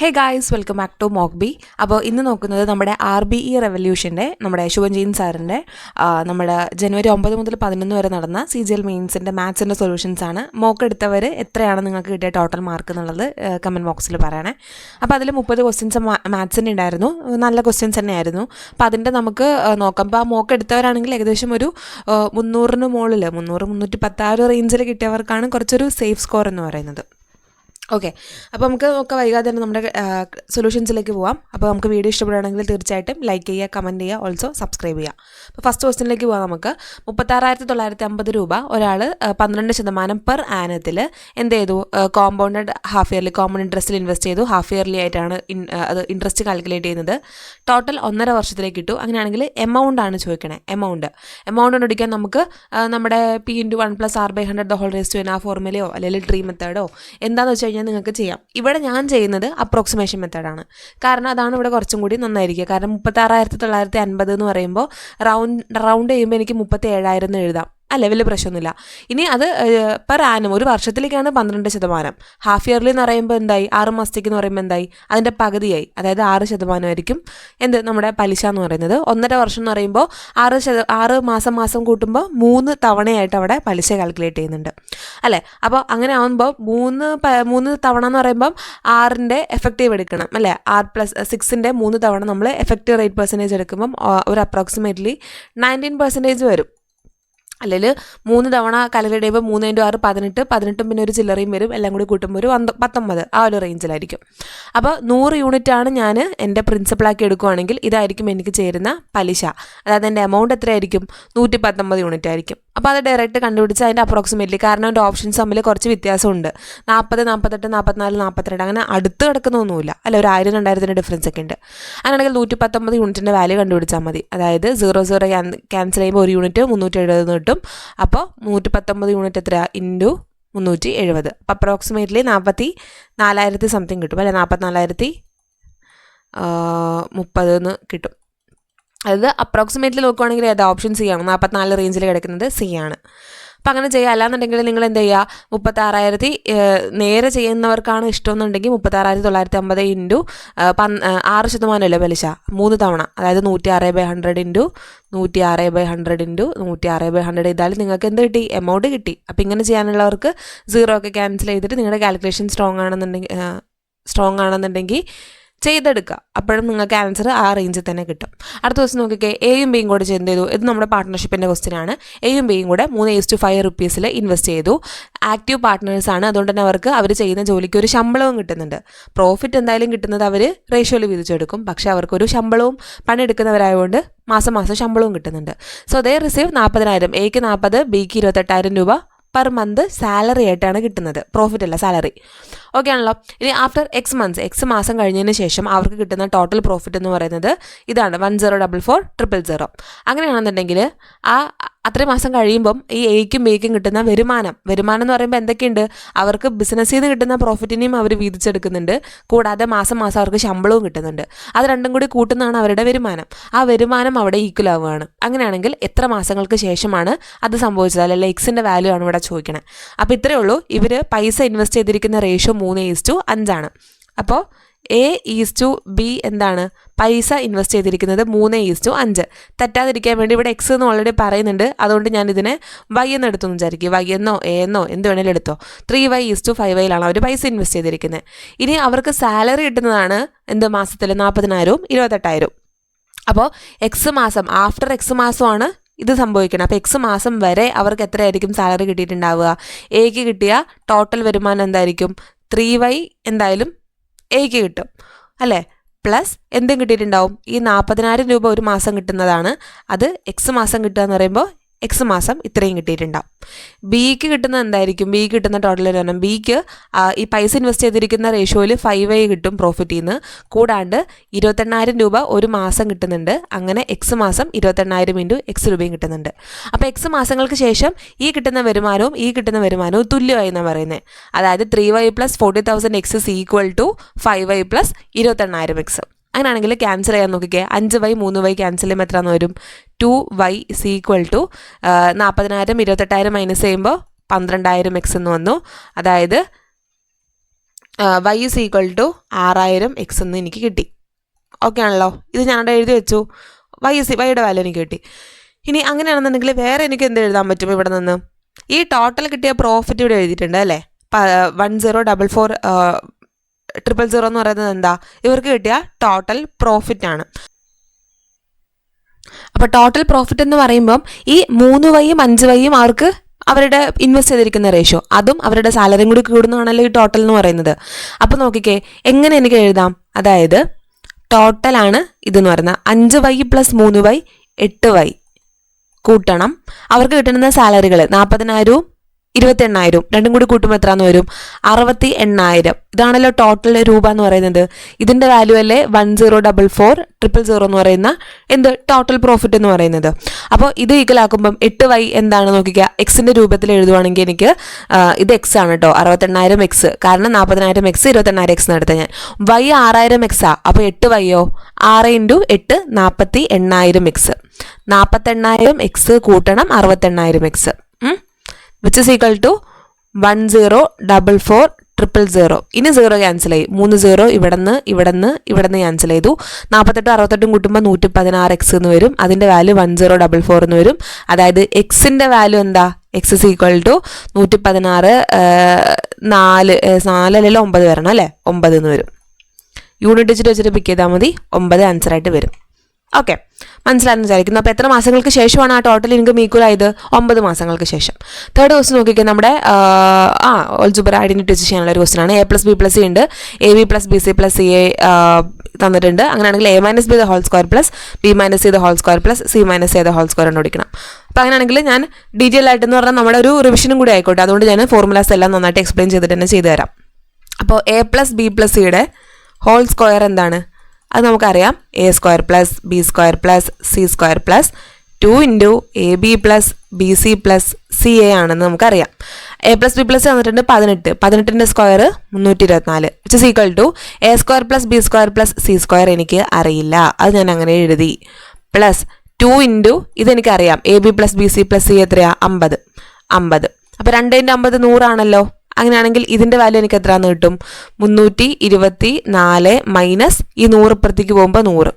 Hey guys, welcome back to Mokbi. അപ്പോൾ ഇന്ന് നോക്കുന്നത് നമ്മുടെ RBE റെവല്യൂഷൻ്റെ നമ്മുടെ ശുഭൻജീൻ സാറിൻ്റെ നമ്മുടെ ജനുവരി 9 മുതൽ 11 വരെ നടന്ന CGL മെയിൻസിൻ്റെ മാത്സിൻ്റെ സൊല്യൂഷൻസ് ആണ്. മോക്ക് എടുത്തവർ എത്രയാണ് നിങ്ങൾക്ക് കിട്ടിയ ടോട്ടൽ മാർക്ക് എന്നുള്ളത് കമൻറ്റ് ബോക്സിൽ പറയണേ. അപ്പോൾ അതിൽ 30 ക്വസ്റ്റ്യൻസ് മാത്സിൻ്റെ ഉണ്ടായിരുന്നു, നല്ല ക്വസ്റ്റ്യൻസ് തന്നെയായിരുന്നു. അപ്പോൾ അതിൻ്റെ നമുക്ക് നോക്കാം. അപ്പോൾ ആ മോക്ക് എടുത്തവരാണെങ്കിൽ ഏകദേശം ഒരു 300-ന് മുകളിൽ 300-310 റേഞ്ചിൽ കിട്ടിയവർക്കാണ് കുറച്ചൊരു സേഫ് സ്കോർ എന്ന് പറയുന്നത്. ഓക്കെ, അപ്പോൾ നമുക്ക് വൈകാതെ തന്നെ നമ്മുടെ സൊല്യൂഷൻസിലേക്ക് പോകാം. അപ്പോൾ നമുക്ക് വീഡിയോ ഇഷ്ടപ്പെടുകയാണെങ്കിൽ തീർച്ചയായിട്ടും ലൈക്ക് ചെയ്യുക, കമൻറ്റ് ചെയ്യുക, ഓൾസോ സബ്സ്ക്രൈബ് ചെയ്യുക. അപ്പോൾ ഫസ്റ്റ് ക്വസ്റ്റ്യനിലേക്ക് പോകാം. നമുക്ക് 36,950 രൂപ ഒരാൾ 12% പെർ ആനത്തിൽ എന്ത് ചെയ്തു? കോമ്പൗണ്ടഡ് ഹാഫ് ഇയർലി കോമൺ ഇൻട്രസ്റ്റിൽ ഇൻവെസ്റ്റ് ചെയ്തു. ഹാഫ് ഇയർലി ആയിട്ടാണ് അത് ഇൻട്രസ്റ്റ് കാൽക്കുലേറ്റ് ചെയ്യുന്നത്. ടോട്ടൽ 1.5 വർഷത്തിലേക്ക് കിട്ടും. അങ്ങനെയാണെങ്കിൽ എമൗണ്ട് ആണ് ചോദിക്കണേ. എമൗണ്ട് കണ്ടുപിടിക്കാൻ നമുക്ക് നമ്മുടെ P × 1 + R/100 ആ ഫോർമുലയോ അല്ലെങ്കിൽ ട്രീ മെത്തേഡോ എന്താണെന്ന് വെച്ച് കഴിഞ്ഞാൽ നിങ്ങൾക്ക് ചെയ്യാം. ഇവിടെ ഞാൻ ചെയ്യുന്നത് അപ്രോക്സിമേഷൻ മെത്തേഡാണ്. കാരണം അതാണ് ഇവിടെ കുറച്ചും കൂടി നന്നായിരിക്കുക. കാരണം 36,950 എന്ന് പറയുമ്പോൾ റൗണ്ട് ചെയ്യുമ്പോൾ എനിക്ക് 37,000 എഴുതാം അല്ലേ, വലിയ പ്രശ്നമൊന്നുമില്ല. ഇനി അത് പെർ ആനം ഒരു വർഷത്തിലേക്കാണ് 12%. ഹാഫ് ഇയർലി എന്ന് പറയുമ്പോൾ എന്തായി? 6 മാസത്തേക്ക് എന്ന് പറയുമ്പോൾ എന്തായി? അതിൻ്റെ പകുതിയായി, അതായത് 6% ആയിരിക്കും എന്ത് നമ്മുടെ പലിശ എന്ന് പറയുന്നത്. 1.5 വർഷം എന്ന് പറയുമ്പോൾ 6 മാസം കൂട്ടുമ്പോൾ 3 തവണയായിട്ട് അവിടെ പലിശ കാൽക്കുലേറ്റ് ചെയ്യുന്നുണ്ട് അല്ലേ. അപ്പോൾ അങ്ങനെ ആകുമ്പോൾ 3 തവണ എന്ന് പറയുമ്പം 6ൻ്റെ എഫക്റ്റീവ് എടുക്കണം അല്ലേ. 6+6ൻ്റെ 3 തവണ നമ്മൾ എഫക്റ്റീവ് റേറ്റ് പെർസെൻറ്റേജ് എടുക്കുമ്പം ഒരു അപ്രോക്സിമേറ്റ്ലി 19% വരും. അല്ലെങ്കിൽ 3 തവണ കാൽക്കുലേറ്റ് ചെയ്യുമ്പോൾ 3 × 6 18, 18 പിന്നെ ഒരു ചില്ലറയും വരും. എല്ലാം കൂടി കൂട്ടുമ്പോൾ ഒരു 19 ആ ഒരു റേഞ്ചിലായിരിക്കും. അപ്പോൾ 100 യൂണിറ്റാണ് ഞാൻ എൻ്റെ പ്രിൻസിപ്പളാക്കി എടുക്കുകയാണെങ്കിൽ ഇതായിരിക്കും എനിക്ക് ചേരുന്ന പലിശ. അതായത് എൻ്റെ എമൗണ്ട് എത്രയായിരിക്കും? 119 യൂണിറ്റ് ആയിരിക്കും. അപ്പോൾ അത് ഡയറക്റ്റ് കണ്ടുപിടിച്ച് അതിൻ്റെ അപ്രോക്സിമേറ്റ്ലി, കാരണം എൻ്റെ ഓപ്ഷൻസ് തമ്മിൽ കുറച്ച് വ്യത്യാസമുണ്ട്. 40, 48, 44, 42 അങ്ങനെ അടുത്ത് കിടക്കുന്നൊന്നുമില്ല അല്ല, ഒരു 1000-2000 ഡിഫറൻസ് ഒക്കെ ഉണ്ട്. അങ്ങനെയാണെങ്കിൽ 119 യൂണിറ്റിൻ്റെ വാല്യൂ കണ്ടുപിടിച്ചാൽ മതി. അതായത് 0 ക്യാൻസൽ ചെയ്യുമ്പോൾ 1 യൂണിറ്റ് 370 കിട്ടും. അപ്പോൾ 119 യൂണിറ്റ് എത്ര? × 370. അപ്പോൾ അപ്രോക്സിമേറ്റ്ലി 44,000 സംതിങ് കിട്ടും അല്ലെ, 44,030 എന്ന് കിട്ടും. അതായത് അപ്രോക്സിമേറ്റ്ലി നോക്കുവാണെങ്കിൽ ഏതാ ഓപ്ഷൻ സി ആണ്. 44 റേഞ്ചിൽ കിടക്കുന്നത് സി ആണ്. അപ്പം അങ്ങനെ ചെയ്യുക. അല്ലാന്നുണ്ടെങ്കിൽ നിങ്ങൾ എന്ത് ചെയ്യുക? 36,000 നേരെ ചെയ്യുന്നവർക്കാണ് ഇഷ്ടമെന്നുണ്ടെങ്കിൽ 36,950 × 6% അല്ലേ പലിശ, 3 തവണ, അതായത് 106/100 × 106/100 × 106/100 ചെയ്താൽ നിങ്ങൾക്ക് എന്ത് കിട്ടി? എമൗണ്ട് കിട്ടി. അപ്പം ഇങ്ങനെ ചെയ്യാനുള്ളവർക്ക് 0 ഒക്കെ ക്യാൻസൽ ചെയ്തിട്ട് നിങ്ങളുടെ കാൽക്കുലേഷൻ സ്ട്രോങ് ആണെന്നുണ്ടെങ്കിൽ ചെയ്തെടുക്കുക. അപ്പോഴും നിങ്ങൾക്ക് ആൻസർ ആ റേഞ്ചിൽ തന്നെ കിട്ടും. അടുത്ത ദിവസം നോക്കിക്കേ, എയും ബിയും കൂടെ എന്ത് ചെയ്തു? ഇത് നമ്മുടെ പാർട്ട്ണർഷിപ്പിൻ്റെ ക്വസ്റ്റ്യൻ ആണ്. എയും ബിയും കൂടെ 3:5 rupees ഇൻവെസ്റ്റ് ചെയ്തു. ആക്റ്റീവ് പാർട്ട്നേഴ്സാണ്, അതുകൊണ്ട് തന്നെ അവർ ചെയ്യുന്ന ജോലിക്ക് ഒരു ശമ്പളവും കിട്ടുന്നുണ്ട്. പ്രോഫിറ്റ് എന്തായാലും കിട്ടുന്നത് അവർ റേഷ്യോയിൽ വിധിച്ചെടുക്കും. പക്ഷേ അവർക്കൊരു ശമ്പളവും പണിയെടുക്കുന്നവരായതുകൊണ്ട് മാസം ശമ്പളവും കിട്ടുന്നുണ്ട്. So they receive 40,000. എക്ക് 40, ബിക്ക് 28,000 രൂപ പെർ മന്ത് സാലറി ആയിട്ടാണ് കിട്ടുന്നത്, പ്രോഫിറ്റ് അല്ല, സാലറി. ഓക്കെ ആണല്ലോ. ഇനി ആഫ്റ്റർ X മാസം കഴിഞ്ഞതിന് ശേഷം അവർക്ക് കിട്ടുന്ന ടോട്ടൽ പ്രോഫിറ്റ് എന്ന് പറയുന്നത് ഇതാണ്, 10,440,000. അങ്ങനെയാണെന്നുണ്ടെങ്കിൽ അത്രയും മാസം കഴിയുമ്പം ഈ എയ്ക്കും ബിക്കും കിട്ടുന്ന വരുമാനം എന്ന് പറയുമ്പോൾ എന്തൊക്കെയുണ്ട്? അവർക്ക് ബിസിനസ്സിൽ നിന്ന് കിട്ടുന്ന പ്രോഫിറ്റിനെയും അവർ വീതിച്ചെടുക്കുന്നുണ്ട്. കൂടാതെ മാസം അവർക്ക് ശമ്പളവും കിട്ടുന്നുണ്ട്. അത് രണ്ടും കൂടി കൂട്ടുന്നതാണ് അവരുടെ വരുമാനം. ആ വരുമാനം അവിടെ ഈക്വൽ ആവുകയാണ്. അങ്ങനെയാണെങ്കിൽ എത്ര മാസങ്ങൾക്ക് ശേഷമാണ് അത് സംഭവിച്ചത്? അല്ലെങ്കിൽ എക്സിൻ്റെ വാല്യൂ ആണ് ഇവിടെ ചോദിക്കണേ. അപ്പോൾ ഇത്രയേ ഉള്ളൂ. ഇവർ പൈസ ഇൻവെസ്റ്റ് ചെയ്തിരിക്കുന്ന റേഷ്യോ 3:5 ആണ്. അപ്പോൾ A/B എന്താണ്? പൈസ ഇൻവെസ്റ്റ് ചെയ്തിരിക്കുന്നത് 3:5. തെറ്റാതിരിക്കാൻ വേണ്ടി ഇവിടെ X എന്ന് ഓൾറെഡി പറയുന്നുണ്ട്. അതുകൊണ്ട് ഞാൻ ഇതിനെ Y എന്ന് എടുത്തെന്ന് വിചാരിക്കും. Y എന്നോ A എന്നോ എന്ത് വേണേലും എടുത്തോ. 3Y/5 അവർ പൈസ ഇൻവെസ്റ്റ് ചെയ്തിരിക്കുന്നത്. ഇനി അവർക്ക് സാലറി കിട്ടുന്നതാണ് എന്ത് മാസത്തിൽ? 40,000-ഉം 28,000-ഉം. അപ്പോൾ ആഫ്റ്റർ X മാസമാണ് ഇത് സംഭവിക്കണം. അപ്പോൾ X മാസം വരെ അവർക്ക് എത്രയായിരിക്കും സാലറി കിട്ടിയിട്ടുണ്ടാവുക? എക്ക് കിട്ടിയ ടോട്ടൽ വരുമാനം എന്തായിരിക്കും? 3Y എന്തായാലും എക്ക് കിട്ടും അല്ലേ. പ്ലസ് എന്തും കിട്ടിയിട്ടുണ്ടാവും? ഈ 40,000 രൂപ ഒരു മാസം കിട്ടുന്നതാണ്. അത് X മാസം കിട്ടുക എന്ന് പറയുമ്പോൾ X മാസം ഇത്രയും കിട്ടിയിട്ടുണ്ടാവും. ബിക്ക് കിട്ടുന്നത് എന്തായിരിക്കും? ബിക്ക് കിട്ടുന്ന ടോട്ടൽ വരുമാനം, ബിക്ക് ഈ പൈസ ഇൻവെസ്റ്റ് ചെയ്തിരിക്കുന്ന റേഷ്യോയിൽ 5Y കിട്ടും പ്രോഫിറ്റിൽ നിന്ന്. കൂടാണ്ട് 28,000 രൂപ ഒരു മാസം കിട്ടുന്നുണ്ട്. അങ്ങനെ X മാസം 28,000 × X രൂപയും കിട്ടുന്നുണ്ട്. അപ്പോൾ X മാസങ്ങൾക്ക് ശേഷം ഈ കിട്ടുന്ന വരുമാനവും തുല്യമായി എന്നാണ് പറയുന്നത്. അതായത് 3Y + 40,000 X = 5Y + 28,000 X. അങ്ങനെയാണെങ്കിൽ ക്യാൻസൽ ചെയ്യാൻ നോക്കിക്കേ. 5Y 3Y ക്യാൻസൽ ചെയ്യുമ്പോൾ എത്രയാണെന്ന് വരും? 2Y = 40,000 28,000 മൈനസ് ചെയ്യുമ്പോൾ 12,000 X എന്ന് വന്നു. അതായത് y is equal to 6000x എന്ന് എനിക്ക് കിട്ടി. ഓക്കെ ആണല്ലോ, ഇത് ഞാനവിടെ എഴുതി വെച്ചു. വൈയുടെ വാല്യൂ എനിക്ക് കിട്ടി. ഇനി അങ്ങനെയാണെന്നുണ്ടെങ്കിൽ വേറെ എനിക്ക് എന്ത് എഴുതാൻ പറ്റും? ഇവിടെ നിന്ന് ഈ ടോട്ടൽ കിട്ടിയ പ്രോഫിറ്റ് ഇവിടെ എഴുതിയിട്ടുണ്ട് അല്ലേ. 1044,000 എന്ന് പറയുന്നത് എന്താ? ഇവർക്ക് കിട്ടിയ ടോട്ടൽ പ്രോഫിറ്റ് ആണ്. അപ്പോൾ ടോട്ടൽ പ്രോഫിറ്റ് എന്ന് പറയുമ്പം ഈ 3y 5y അവർക്ക് അവരുടെ ഇൻവെസ്റ്റ് ചെയ്തിരിക്കുന്ന റേഷ്യോ, അതും അവരുടെ സാലറിയും കൂടി കൂടുന്നതാണല്ലോ ഈ ടോട്ടൽ എന്ന് പറയുന്നത്. അപ്പോൾ നോക്കിക്കേ എങ്ങനെ എനിക്ക് എഴുതാം. അതായത് ടോട്ടലാണ് ഇതെന്ന് പറയുന്നത് 5y + 3y 8y കൂട്ടണം അവർക്ക് കിട്ടുന്ന സാലറികൾ 40,000 28,000 രണ്ടും കൂടി കൂട്ടുമ്പോൾ എത്രയെന്ന് വരും? 68,000. ഇതാണല്ലോ ടോട്ടൽ രൂപ എന്ന് പറയുന്നത്. ഇതിൻ്റെ വാല്യൂ അല്ലേ 1044,000 എന്ന് പറയുന്ന എന്ത് ടോട്ടൽ പ്രോഫിറ്റ് എന്ന് പറയുന്നത്. അപ്പോൾ ഇത് ഈക്വലാക്കുമ്പം 8y എന്താണ് നോക്കിക്കുക. എക്സിൻ്റെ രൂപത്തിൽ എഴുതുവാണെങ്കിൽ എനിക്ക് ഇത് എക്സ് ആണ് കേട്ടോ, 68,000x. കാരണം 40,000x 28,000x എടുത്ത ഞാൻ. y 6000x. അപ്പോൾ 8y 6 × 8 48,000x. 48,000x കൂട്ടണം 68,000x, which is equal to 1044,000. ഇനി 0 ക്യാൻസൽ ചെയ്യും. 3 0 ഇവിടുന്ന് ക്യാൻസൽ ചെയ്തു. 48 68 കൂട്ടുമ്പോൾ 116x എന്ന് വരും. അതിൻ്റെ വാല്യൂ 1044 എന്ന് വരും. അതായത് എക്സിൻ്റെ വാല്യൂ എന്താ? എക്സ് ഇസ് ഈക്വൽ ടു 116 4 9 വരണം അല്ലേ, 9 എന്ന് വരും. യൂണിറ്റ് ഡിജിറ്റ് വെച്ചിട്ട് പിക്ക് ചെയ്താൽ മതി, 9 ആൻസറായിട്ട് വരും. ഓക്കെ, മനസ്സിലായെന്ന് വിചാരിക്കുന്നു. അപ്പോൾ എത്ര മാസങ്ങൾക്ക് ശേഷമാണ് ആ ടോട്ടൽ ഇൻകം ഈക്വൽ ആയത്? 9 മാസങ്ങൾക്ക് ശേഷം. തേർഡ് ക്വസ്റ്റ്യൻ നോക്കിക്കുക. നമ്മുടെ ഓൾജിബ്ര ഐഡന്റിറ്റി ചെയ്യാനുള്ള ഒരു ക്വസ്റ്റ്യൻ ആണ്. a + b + c ഉണ്ട്. ab + bc + ca തന്നിട്ടുണ്ട്. അങ്ങനെയാണെങ്കിൽ a - b² + b - c² + c - a² കണ്ടുപിടിക്കണം. അപ്പോൾ അങ്ങനെയാണെങ്കിൽ ഞാൻ ഡീറ്റെയിൽ ആയിട്ടെന്ന് പറഞ്ഞാൽ നമ്മുടെ ഒരു റിവിഷനും കൂടി ആയിക്കോട്ടെ, അതുകൊണ്ട് ഞാൻ ഫോർമുലാസ് എല്ലാം നന്നായിട്ട് എക്സ്പ്ലെയിൻ ചെയ്തിട്ട് തന്നെ ചെയ്തു തരാം. അപ്പോൾ a + b + c whole square എന്താണ്? അത് നമുക്കറിയാം. a² + b² + c² + 2 × ab + bc + ca ആണെന്ന് നമുക്കറിയാം. a + b + c തന്നിട്ടുണ്ട് 18. 18ൻ്റെ square 324, which is equal to a² + b² + c² എനിക്ക് അറിയില്ല, അത് ഞാൻ അങ്ങനെ എഴുതി. പ്ലസ് 2 × ഇതെനിക്കറിയാം. ab + bc + c എത്രയാ? 50. അപ്പോൾ 2 × 50 100 ആണല്ലോ. അങ്ങനെയാണെങ്കിൽ ഇതിൻ്റെ വാല്യൂ എനിക്ക് എത്രയാണെന്ന് കിട്ടും? 324 മൈനസ് ഈ 100 ഇപ്പുറത്തേക്ക് പോകുമ്പോൾ 100,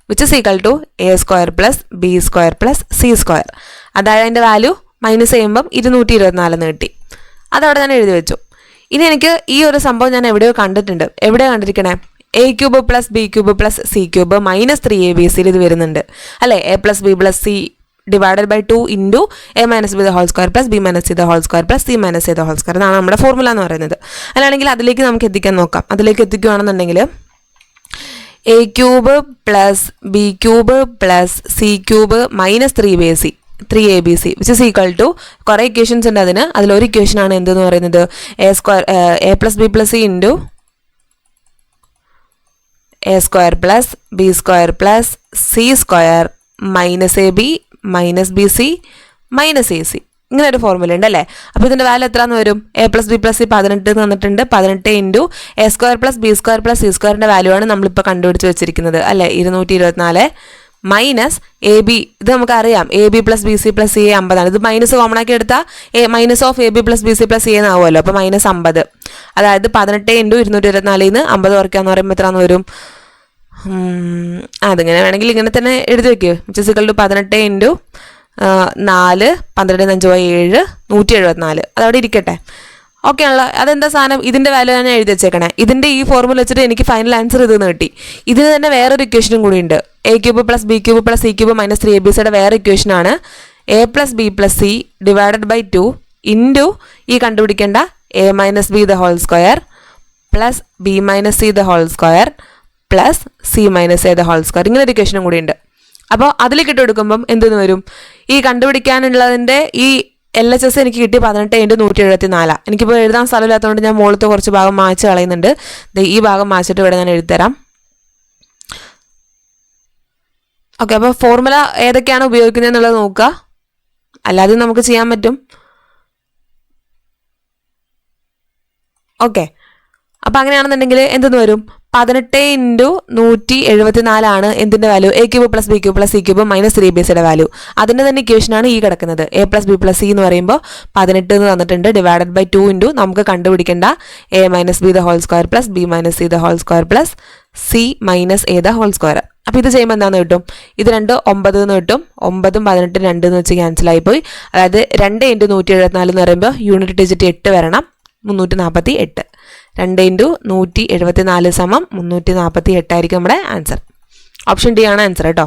which is equal to a² + b² + c². അതായത് അതിൻ്റെ വാല്യൂ മൈനസ് ചെയ്യുമ്പം 224 എന്ന് കിട്ടി. അതവിടെ ഞാൻ എഴുതി വെച്ചു. ഇനി എനിക്ക് ഈ ഒരു സംഭവം ഞാൻ എവിടെയോ കണ്ടിട്ടുണ്ട്. എവിടെയാണ് കണ്ടിരിക്കണേ? a³ + b³ + c³ - 3abc ഇത് വരുന്നുണ്ട് അല്ലേ. a + b + c divided by 2 × a - b² + b - c² + c - a² ഇതാണ് നമ്മുടെ ഫോർമുല എന്ന് പറയുന്നത്. അല്ലാണെങ്കിൽ അതിലേക്ക് നമുക്ക് എത്തിക്കാൻ നോക്കാം. അതിലേക്ക് എത്തിക്കുകയാണെന്നുണ്ടെങ്കിൽ a³ + b³ + c³ - 3abc which is equal to കുറേ ഇക്വേഷൻസ് ഉണ്ട്. അതിലൊരു ഇക്വേഷനാണ് എന്തെന്ന് പറയുന്നത്? a + b + c × a² + b² + c² - ab - bc - ac ഇങ്ങനെ ഒരു ഫോർമുല ഉണ്ട് അല്ലേ. അപ്പോൾ ഇതിൻ്റെ വാല്യൂ എത്രയെന്ന് വരും? a + b + c 18 തന്നിട്ടുണ്ട്. 18 × a² + b² + c² വാല്യൂ ആണ് നമ്മളിപ്പോൾ കണ്ടുപിടിച്ച് വെച്ചിരിക്കുന്നത് അല്ലേ, 224 മൈനസ് എ ബി. ഇത് നമുക്കറിയാം ab + bc + ca 50 ആണ്. ഇത് മൈനസ് കോമൺ ആക്കി എടുത്താൽ minus of ab + bc + ca എന്നാവുമല്ലോ. അപ്പോൾ -50. അതായത് 18 × 224 50 കുറയ്ക്കാന്ന് പറയുമ്പോൾ എത്രയാണെന്ന് വരും? അതിങ്ങനെ വേണമെങ്കിൽ ഇങ്ങനെ തന്നെ എഴുതി വെക്കുക. which is equal to 18 × 4 12 5 7 174. അതവിടെ ഇരിക്കട്ടെ. ഓക്കെ ആണല്ലോ. അതെന്താ സാധനം? ഇതിൻ്റെ വാല്യൂ ഞാൻ എഴുതി വെച്ചേക്കണേ. ഇതിൻ്റെ ഈ ഫോർമുല വെച്ചിട്ട് എനിക്ക് ഫൈനൽ ആൻസർ ഇതെന്ന് കിട്ടി. ഇതിന് തന്നെ വേറൊരു ഇക്വേഷനും കൂടി ഉണ്ട്. a³ + b³ + c³ - 3abcയുടെ വേറെ ഇക്വേഷനാണ് a + b + c divided by 2 × ഈ കണ്ടുപിടിക്കേണ്ട a - b² + b - c² plus c - a² ഇങ്ങനെ ഒരു ഇക്വേഷനും കൂടി ഉണ്ട്. അപ്പോൾ അതിലേക്ക് ഇട്ട് കൊടുക്കുമ്പം എന്തെന്ന് വരും? ഈ കണ്ടുപിടിക്കാനുള്ളതിൻ്റെ ഈ LHS എനിക്ക് കിട്ടി 18 × 174. എനിക്കിപ്പോൾ എഴുതാൻ സ്ഥലമില്ലാത്തതുകൊണ്ട് ഞാൻ മുകളിലത്തെ കുറച്ച് ഭാഗം മായ്ച്ച് കളയുന്നുണ്ട്. ഈ ഭാഗം മായ്ച്ചിട്ട് ഇവിടെ ഞാൻ എഴുതിത്തരാം. ഓക്കെ, അപ്പോൾ ഫോർമുല ഏതൊക്കെയാണ് ഉപയോഗിക്കുന്നത് എന്നുള്ളത് നോക്കുക. അല്ലാതെ നമുക്ക് ചെയ്യാൻ പറ്റും. ഓക്കെ, അപ്പോൾ അങ്ങനെയാണെന്നുണ്ടെങ്കിൽ എന്തെന്ന് വരും? 18 ഇൻറ്റു 174 എന്തിൻ്റെ value? A cube plus B cube plus C cube minus 3bcയുടെ വാല്യൂ. അതിൻ്റെ തന്നെ ഇക്വേഷനാണ് ഈ കിടക്കുന്നത്. A plus B plus C എന്ന് പറയുമ്പോൾ 18 എന്ന് തന്നിട്ടുണ്ട്, ഡിവൈഡഡ് ബൈ 2 ഇൻറ്റു നമുക്ക് കണ്ടുപിടിക്കേണ്ട A minus B the whole square plus B minus C the whole square plus C minus A the whole square. അപ്പോൾ ഇത് ചെയ്യുമ്പോൾ എന്താണെന്ന് കിട്ടും? ഇത് 2 9 എന്ന് കിട്ടും. 9ഉം 18ഉം 2 എന്ന് വെച്ച് ക്യാൻസലായി പോയി. അതായത് 2 ഇൻറ്റു 174 എന്ന് പറയുമ്പോൾ യൂണിറ്റ് ഡിജിറ്റ് 8 വരണം, 348. 2 ഇൻറ്റു 174 സമം 348 ആയിരിക്കും നമ്മുടെ ആൻസർ. ഓപ്ഷൻ ഡി ആണ് ആൻസർ കേട്ടോ.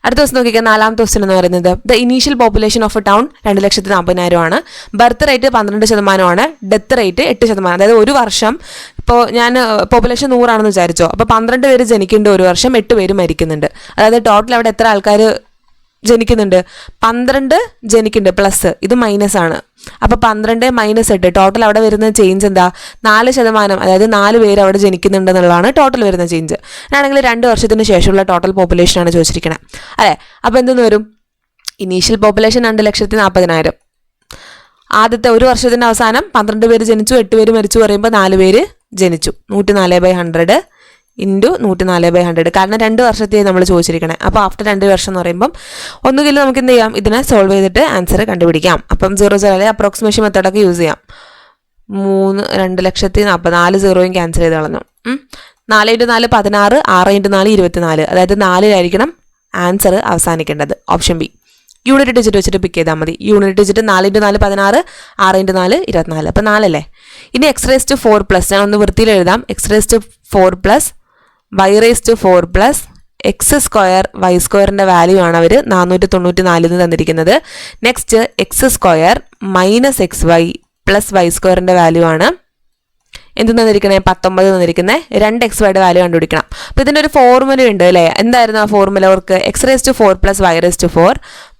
അടുത്ത ദിവസം നോക്കിക്കാൻ 4ാമത്തെ ക്വസ്റ്റ്യൻ എന്ന് പറയുന്നത് the initial population of A town 2,40,000 ആണ്. Birth rate 12%, death rate 8%. അതായത് ഒരു വർഷം ഇപ്പോൾ ഞാൻ പോപ്പുലേഷൻ 100 ആണെന്ന് വിചാരിച്ചോ, അപ്പോൾ 12 പേര് ജനിക്കുന്നുണ്ട് ഒരു വർഷം, 8 പേര് മരിക്കുന്നുണ്ട്. അതായത് ടോട്ടൽ അവിടെ എത്ര ആൾക്കാർ ജനിക്കുന്നുണ്ട്? 12 ജനിക്കുന്നുണ്ട് പ്ലസ്, ഇത് മൈനസ് ആണ്. അപ്പോൾ 12 മൈനസ് 8, ടോട്ടൽ അവിടെ വരുന്ന ചേഞ്ച് എന്താ? 4%. അതായത് 4 പേര് അവിടെ ജനിക്കുന്നുണ്ട് എന്നുള്ളതാണ് ടോട്ടൽ വരുന്ന ചേഞ്ച്. ആണെങ്കിൽ 2 വർഷത്തിന് ശേഷമുള്ള ടോട്ടൽ പോപ്പുലേഷനാണ് ചോദിച്ചിരിക്കുന്നത് അല്ലേ. അപ്പോൾ എന്തെന്ന് വരും? Initial population 2,40,000. ആദ്യത്തെ ഒരു വർഷത്തിൻ്റെ അവസാനം 12 പേര് ജനിച്ചു, 8 പേര് മരിച്ചു പറയുമ്പോൾ 4 പേര് ജനിച്ചു. 104/100 ഇൻറ്റു 104/100. കാരണം 2 വർഷത്തെ നമ്മൾ ചോദിച്ചിരിക്കണേ. അപ്പോൾ ആഫ്റ്റർ 2 വർഷം എന്ന് പറയുമ്പം ഒന്നുകിൽ നമുക്ക് എന്ത് ചെയ്യാം? ഇതിനെ സോൾവ് ചെയ്തിട്ട് ആൻസർ കണ്ടുപിടിക്കാം. അപ്പം 0 അല്ലെങ്കിൽ അപ്രോക്സിമേഷൻ മെത്തേഡൊക്കെ യൂസ് ചെയ്യാം. 2,40,000 0യും ക്യാൻസൽ ചെയ്ത് കളഞ്ഞു. 4 × 4 16, 6 × 4 24. അതായത് 4-ലായിരിക്കണം ആൻസർ അവസാനിക്കേണ്ടത്. Option B. യൂണിറ്റ് ഡിജിറ്റ് വെച്ചിട്ട് പിക്ക് ചെയ്താൽ മതി. Unit digit 4 × 4 16, 6 × 4 24. അപ്പോൾ 4 അല്ലേ. ഇനി x⁴+, ഞാൻ ഒന്ന് വൃത്തിയിൽ എഴുതാം. x⁴+ y⁴+ x² y² value ആണ് അവർ 494 തന്നിരിക്കുന്നത്. Next x² - xy plus y² value ആണ് എന്ത് തന്നിരിക്കണേ? 19 തന്നിരിക്കുന്നത്. 2xy വാല്യൂ കണ്ടുപിടിക്കണം. അപ്പോൾ ഇതിൻ്റെ ഒരു ഫോർമുല ഉണ്ട് അല്ലേ. എന്തായിരുന്നു ആ ഫോർമുല? അവർക്ക് x⁴+ y⁴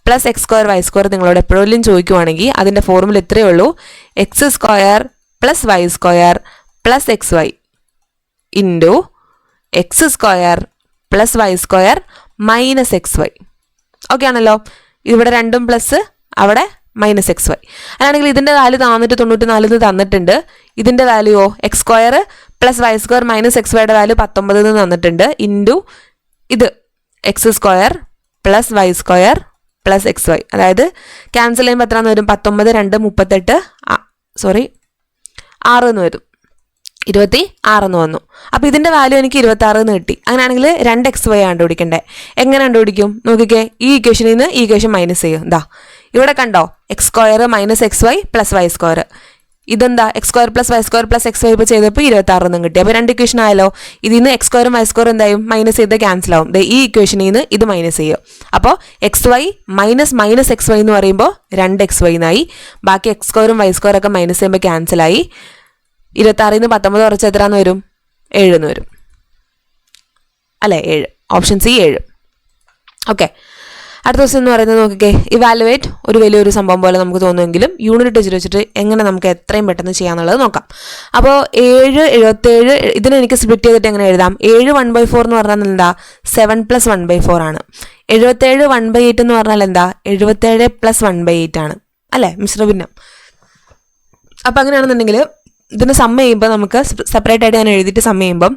plus x² y² നിങ്ങളോട് എപ്പോഴും ചോദിക്കുവാണെങ്കിൽ അതിൻ്റെ ഫോർമുല ഇത്രയേ ഉള്ളൂ: x² + y² plus xy into x² + y² minus xy. Okay ആണല്ലോ. ഇവിടെ 2ഉം പ്ലസ്, അവിടെ മൈനസ് xy. അതാണെങ്കിൽ ഇതിൻ്റെ വാല്യൂ 494 തന്നിട്ടുണ്ട്. ഇതിൻ്റെ വാല്യൂയോ x² + y² മൈനസ് xyയുടെ വാല്യൂ 19 തന്നിട്ടുണ്ട്. ഇൻറ്റു ഇത് x² + y² പ്ലസ് xy. അതായത് ക്യാൻസൽ ചെയ്യുമ്പോൾ എത്രയെന്ന് വരും? 19 2 38 6 എന്ന് വരും. 26 എന്ന് വന്നു. അപ്പോൾ ഇതിൻ്റെ വാല്യൂ എനിക്ക് 26 എന്ന് കിട്ടി. അങ്ങനെയാണെങ്കിൽ 2xy കണ്ടുപിടിക്കണ്ടേ. എങ്ങനെ കണ്ടുപിടിക്കും? നോക്കിക്കേ, ഈ ഇക്വേഷനിൽ നിന്ന് ഈ ഇക്വേഷൻ മൈനസ് ചെയ്യും. എന്താ ഇവിടെ കണ്ടോ? x² - xy plus y². ഇതെന്താ? x² + y² പ്ലസ് xy ഇപ്പോൾ ചെയ്തപ്പോൾ 26 എന്നും കിട്ടി. അപ്പോൾ 2 ഇക്വേഷൻ ആയല്ലോ. ഇതിൽ നിന്ന് x² y² എന്തായും മൈനസ് ചെയ്ത് ക്യാൻസൽ ആവും. ഈ ഇക്വേഷനിൽ നിന്ന് ഇത് മൈനസ് ചെയ്യും. അപ്പോൾ xy മൈനസ് xy എന്ന് പറയുമ്പോൾ 2xy എന്നായി. ബാക്കി x² y² ഒക്കെ മൈനസ് ചെയ്യുമ്പോൾ ക്യാൻസലായി. 26 നിന്ന് 19 കുറച്ച് എത്രയെന്ന് വരും? 7 എന്ന് വരും അല്ലേ. 7. Option C 7. ഓക്കെ. അടുത്ത ദിവസം എന്ന് പറയുന്നത് നോക്കിക്കേ, ഇവാലുവേറ്റ് ഒരു വലിയൊരു സംഭവം പോലെ നമുക്ക് തോന്നുമെങ്കിലും യൂണിറ്റ് ഡിജിറ്റ് വെച്ചിട്ട് എങ്ങനെ നമുക്ക് എത്രയും പെട്ടെന്ന് ചെയ്യാന്നുള്ളത് നോക്കാം. അപ്പോൾ 7 77 ഇതിനെ എനിക്ക് സ്പ്ലിറ്റ് ചെയ്തിട്ട് എങ്ങനെ എഴുതാം? 7 1/4 എന്ന് പറഞ്ഞാൽ എന്താ? 7 + 1/4 ആണ്. 77 1/8 എന്ന് പറഞ്ഞാൽ എന്താ? 77 + 1/8 ആണ് അല്ലേ, മിശ്രഭിന്നം. അപ്പം അങ്ങനെയാണെന്നുണ്ടെങ്കിൽ ഇതിന് സം ചെയ്യുമ്പോൾ നമുക്ക് സെപ്പറേറ്റ് ആയിട്ട് ഞാൻ എഴുതിയിട്ട് സം ചെയ്യുമ്പം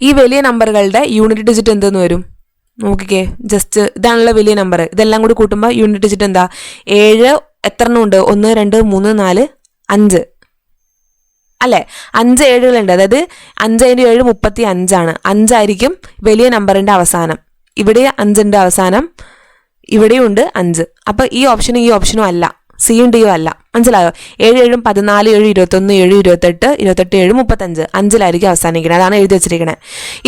ഈ വലിയ നമ്പറുകളുടെ യൂണിറ്റ് ഡിജിറ്റ് എന്തെന്ന് വരും? നോക്കിക്കേ, ജസ്റ്റ് ഇതാണല്ലോ വലിയ നമ്പർ. ഇതെല്ലാം കൂടി കൂട്ടുമ്പോൾ യൂണിറ്റ് ഡിജിറ്റ് എന്താ? 7 എത്ര എണ്ണം ഉണ്ട്? 1 2 3 4 5 അല്ലേ. 5 7കളുണ്ട്. അതായത് 5 × 7 35 ആണ്. 5 ആയിരിക്കും വലിയ നമ്പറിൻ്റെ അവസാനം. ഇവിടെ 5 അവസാനം, ഇവിടെയും ഉണ്ട് 5. അപ്പോൾ ഈ ഓപ്ഷനും അല്ല, സിയും ഡിയും അല്ല. മനസ്സിലായോ? 7 7 14 7 21 7 28 28 7 35 5ലായിരിക്കും അവസാനിക്കുന്നത്. അതാണ് എഴുതി വെച്ചിരിക്കുന്നത്.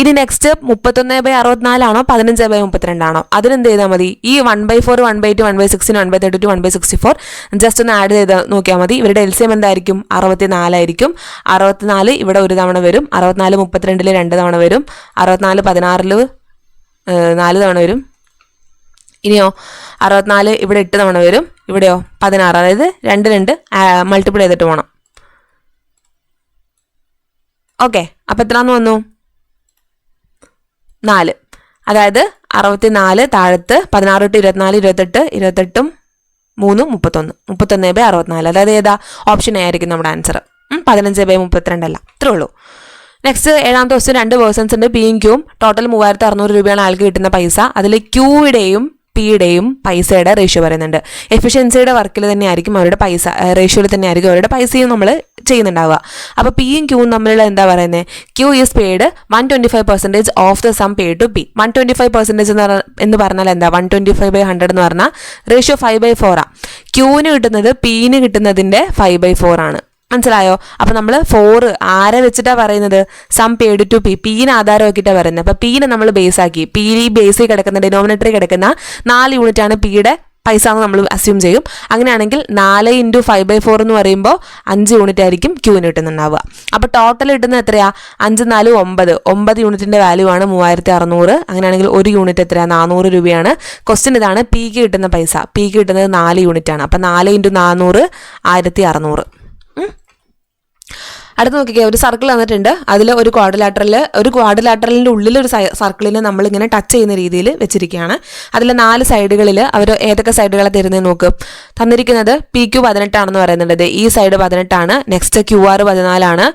ഇനി നെക്സ്റ്റ് 31/64 ആണോ 15/32 ആണോ? അതിനെന്ത് ചെയ്താൽ മതി? ഈ 1/4 1/8 1/16 1/32 1/64 ജസ്റ്റ് ഒന്ന് ആഡ് ചെയ്ത് നോക്കിയാൽ മതി. ഇവരുടെ എൽസിയം എന്തായിരിക്കും? 64 ആയിരിക്കും. 64 ഇവിടെ ഒരു തവണ വരും. 64 32 2 തവണ വരും. 64 16 4 തവണ വരും. ഇനിയോ 64 ഇവിടെ 8 തവണ വരും. ഇവിടെയോ 16. അതായത് 2 2 മൾട്ടിപ്പിൾ ചെയ്തിട്ട് പോകണം. ഓക്കെ. അപ്പം എത്രയെന്ന് വന്നു? 4. അതായത് 64 താഴത്ത് 16 × 24 28 28 3 31 31/64. അതായത് ഏതാ? ഓപ്ഷൻ എ ആയിരിക്കും നമ്മുടെ ആൻസർ. 15/32 അല്ല. ഇത്രേ ഉള്ളൂ. നെക്സ്റ്റ് 7ാമത്തെ ക്വസ്റ്റ്യൻ 2 പേഴ്സൺസ് ഉണ്ട്, പിയും ക്യൂവും. ടോട്ടൽ 3600 രൂപയാണ് ആൾക്ക് കിട്ടുന്ന പൈസ. അതിൽ ക്യൂയുടെയും പിയുടെയും പൈസയുടെ റേഷ്യോ പറയുന്നുണ്ട്. എഫിഷ്യൻസിയുടെ വർക്കിൽ തന്നെ ആയിരിക്കും അവരുടെ പൈസ, റേഷ്യോയിൽ തന്നെ ആയിരിക്കും അവരുടെ പൈസയും നമ്മൾ ചെയ്യുന്നുണ്ടാവുക. അപ്പോൾ പിയും ക്യൂവും തമ്മിലുള്ള എന്താ പറയുന്നത്, Q is paid 125% of the sum paid to P. 125% എന്ന് പറഞ്ഞാൽ എന്താ, 125/100 എന്ന് പറഞ്ഞാൽ റേഷ്യോ 5/4 ആണ്. ക്യൂവിന് കിട്ടുന്നത് പിന് കിട്ടുന്നതിൻ്റെ 5/4 ആണ്. മനസ്സിലായോ? അപ്പോൾ നമ്മൾ 4 ആരെ വെച്ചിട്ടാണ് പറയുന്നത്, സം പെയ്ഡ് ടു പി, പീനെ ആധാരമാക്കിയിട്ടാണ് പറയുന്നത്. അപ്പോൾ പീനെ നമ്മൾ ബേസ് ആക്കി, പി ബേസിൽ കിടക്കുന്ന ഡിനോമിനേറ്ററിൽ കിടക്കുന്ന 4 യൂണിറ്റാണ് പിയുടെ പൈസ എന്ന് നമ്മൾ അസ്യൂം ചെയ്യും. അങ്ങനെയാണെങ്കിൽ 4 × 5/4 എന്ന് പറയുമ്പോൾ 5 യൂണിറ്റ് ആയിരിക്കും ക്യൂവിന് കിട്ടുന്നുണ്ടാവുക. അപ്പോൾ ടോട്ടൽ കിട്ടുന്നത് എത്രയാ, 5 4 9, 9 യൂണിറ്റിൻ്റെ വാല്യൂ ആണ് 3600. അങ്ങനെയാണെങ്കിൽ 1 യൂണിറ്റ് എത്രയാണ്, 400 രൂപയാണ്. ക്വസ്റ്റ്യൻ ഇതാണ്, പിക്ക് കിട്ടുന്ന പൈസ. പിക്ക് കിട്ടുന്നത് 4 യൂണിറ്റ് ആണ്. അപ്പോൾ 4 × 400 1600. അടുത്ത് നോക്കിക്കേ, ഒരു സർക്കിൾ തന്നിട്ടുണ്ട്. അതിൽ ഒരു ക്വാഡ്രിലാറ്ററലിൻ്റെ ഉള്ളിൽ ഒരു സർക്കിളിനെ നമ്മളിങ്ങനെ ടച്ച് ചെയ്യുന്ന രീതിയിൽ വെച്ചിരിക്കുകയാണ്. അതിൽ 4 സൈഡുകളിൽ അവർ ഏതൊക്കെ സൈഡുകളെ തരുന്നത് നോക്ക്. തന്നിരിക്കുന്നത് പി ക്യൂ 18 ആണെന്ന് പറയുന്നുണ്ട്. ഈ സൈഡ് 18 ആണ്. നെക്സ്റ്റ് QR 14 ആണ്.